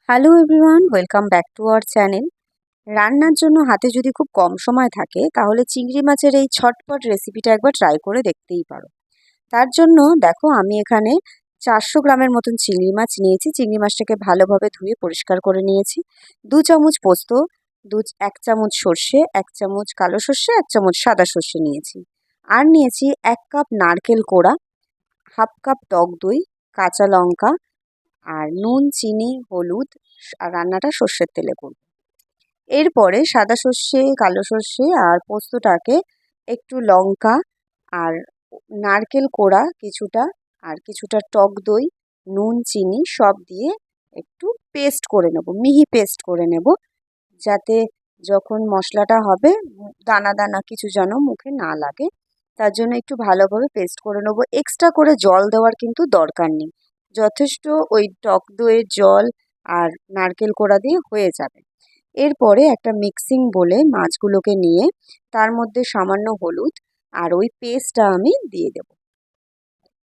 Hello everyone, welcome back to our channel. রান্নার জন্য হাতে যদি খুব কম সময় থাকে তাহলে চিংড়ি মাছের এই ছটপট রেসিপিটা একবার ট্রাই করে দেখতেই পারো। তার জন্য দেখো আমি এখানে 400 গ্রামের মতন চিংড়ি মাছ নিয়েছি। চিংড়ি মাছটাকে ভালোভাবে ধুয়ে পরিষ্কার করে নিয়েছি। 2 চামচ পোস্ত, 1 চামচ সর্ষে, 1 চামচ কালো সর্ষে, 1 চামচ সাদা সর্ষে নিয়েছি। আর নিয়েছি 1 কাপ নারকেল কোড়া, হাফ কাপ টক দই, কাঁচা লঙ্কা, আর নুন, চিনি, হলুদ। আর রান্নাটা সর্ষের তেলে করব। এরপরে সাদা সর্ষে, কালো সর্ষে আর পোস্তটাকে একটু লঙ্কা আর নারকেল কোড়া কিছুটা আর কিছুটা টক দই, নুন, চিনি সব দিয়ে একটু পেস্ট করে নেব, মিহি পেস্ট করে নেব, যাতে যখন মশলাটা হবে দানা দানা কিছু যেন মুখে না লাগে। তার জন্য একটু ভালোভাবে পেস্ট করে নেব। এক্সট্রা করে জল দেওয়ার কিন্তু দরকার নেই, যথেষ্ট ওই টক দইয়ের জল আর নারকেল কোড়া দিয়ে হয়ে যাবে। এরপরে একটা মিক্সিং বোলে মাছগুলোকে নিয়ে তার মধ্যে সামান্য হলুদ আর ওই পেস্টটা আমি দিয়ে দেব।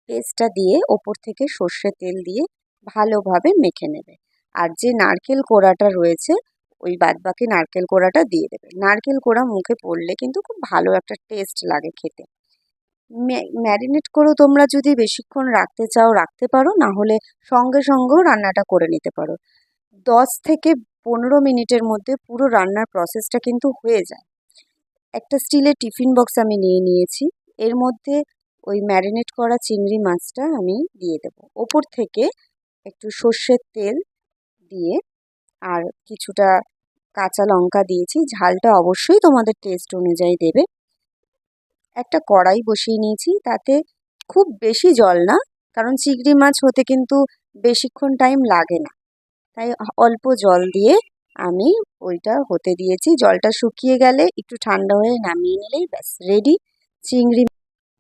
পেস্টটা দিয়ে ওপর থেকে সর্ষের তেল দিয়ে ভালোভাবে মেখে নেবে। আর যে নারকেল কোড়াটা রয়েছে ওই বাদবাকি নারকেল কোড়াটা দিয়ে দেবে। নারকেল কোড়া মুখে পড়লে কিন্তু খুব ভালো একটা টেস্ট লাগে খেতে। ম্যারিনেট করেও তোমরা যদি বেশিক্ষণ রাখতে চাও রাখতে পারো, না হলে সঙ্গে সঙ্গেও রান্নাটা করে নিতে পারো। 10 থেকে 15 মিনিটের মধ্যে পুরো রান্নার প্রসেসটা কিন্তু হয়ে যায়। একটা স্টিলের টিফিন বক্স আমি নিয়ে নিয়েছি। এর মধ্যে ওই ম্যারিনেট করা চিংড়ি মাছটা আমি দিয়ে দেব। ওপর থেকে একটু সর্ষের তেল দিয়ে আর কিছুটা কাঁচা লঙ্কা দিয়েছি। ঝালটা অবশ্যই তোমাদের টেস্ট অনুযায়ী দেবে। একটা কড়াই বসিয়ে নিয়েছি, তাতে খুব বেশি জল না, কারণ চিংড়ি মাছ হতে কিন্তু বেশিক্ষণ টাইম লাগে না, তাই অল্প জল দিয়ে আমি ওইটা হতে দিয়েছি। জলটা শুকিয়ে গেলে একটু ঠান্ডা হয়ে নামিয়ে নিলেই ব্যাস রেডি চিংড়ি।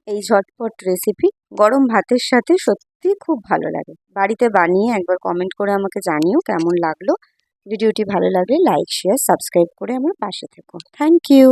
এই ঝটপট রেসিপি গরম ভাতের সাথে সত্যি খুব ভালো লাগে। বাড়িতে বানিয়ে একবার কমেন্ট করে আমাকে জানিও কেমন লাগলো। ভিডিওটি ভালো লাগলে লাইক, শেয়ার, সাবস্ক্রাইব করে আমার পাশে থেকো। Thank you.